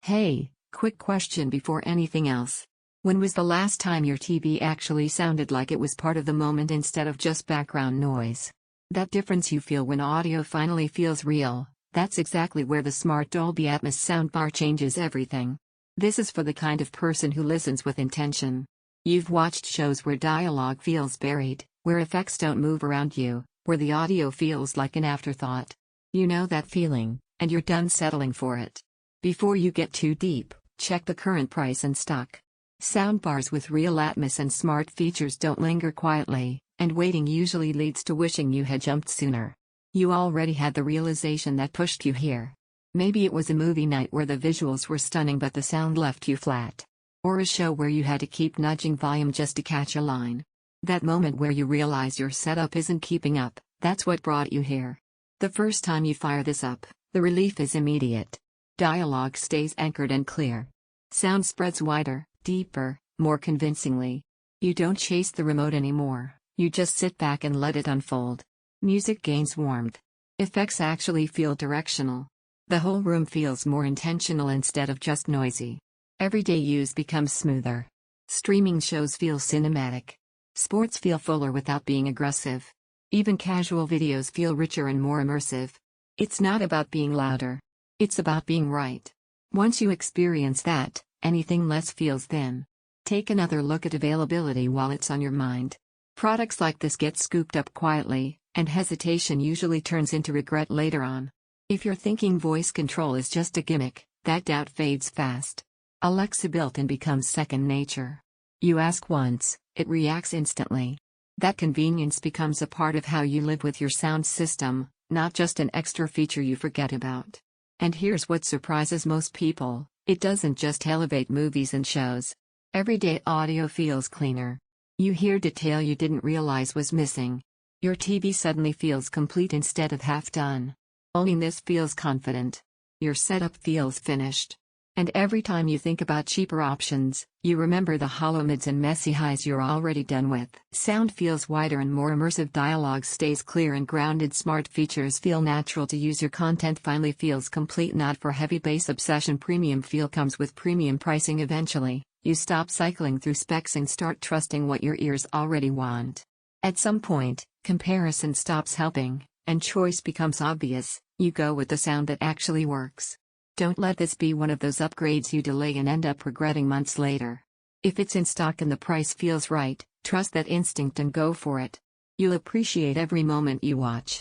Hey, quick question before anything else. When was the last time your TV actually sounded like it was part of the moment instead of just background noise? That difference you feel when audio finally feels real, that's exactly where the smart Dolby Atmos soundbar changes everything. This is for the kind of person who listens with intention. You've watched shows where dialogue feels buried, where effects don't move around you, where the audio feels like an afterthought. You know that feeling, and you're done settling for it. Before you get too deep, check the current price and stock. Soundbars with real Atmos and smart features don't linger quietly, and waiting usually leads to wishing you had jumped sooner. You already had the realization that pushed you here. Maybe it was a movie night where the visuals were stunning but the sound left you flat. Or a show where you had to keep nudging volume just to catch a line. That moment where you realize your setup isn't keeping up, that's what brought you here. The first time you fire this up, the relief is immediate. Dialogue stays anchored and clear. Sound spreads wider, deeper, more convincingly. You don't chase the remote anymore, you just sit back and let it unfold. Music gains warmth. Effects actually feel directional. The whole room feels more intentional instead of just noisy. Everyday use becomes smoother. Streaming shows feel cinematic. Sports feel fuller without being aggressive. Even casual videos feel richer and more immersive. It's not about being louder. It's about being right. Once you experience that, anything less feels thin. Take another look at availability while it's on your mind. Products like this get scooped up quietly, and hesitation usually turns into regret later on. If you're thinking voice control is just a gimmick, that doubt fades fast. Alexa built-in becomes second nature. You ask once, it reacts instantly. That convenience becomes a part of how you live with your sound system, not just an extra feature you forget about. And here's what surprises most people, it doesn't just elevate movies and shows. Everyday audio feels cleaner. You hear detail you didn't realize was missing. Your TV suddenly feels complete instead of half done. Owning this feels confident. Your setup feels finished. And every time you think about cheaper options, you remember the hollow mids and messy highs you're already done with. Sound feels wider and more immersive. Dialogue stays clear and grounded. Smart features feel natural to use. Your content finally feels complete, not for heavy bass obsession. Premium feel comes with premium pricing. Eventually, you stop cycling through specs and start trusting what your ears already want. At some point, comparison stops helping, and choice becomes obvious. You go with the sound that actually works. Don't let this be one of those upgrades you delay and end up regretting months later. If it's in stock and the price feels right, trust that instinct and go for it. You'll appreciate every moment you watch.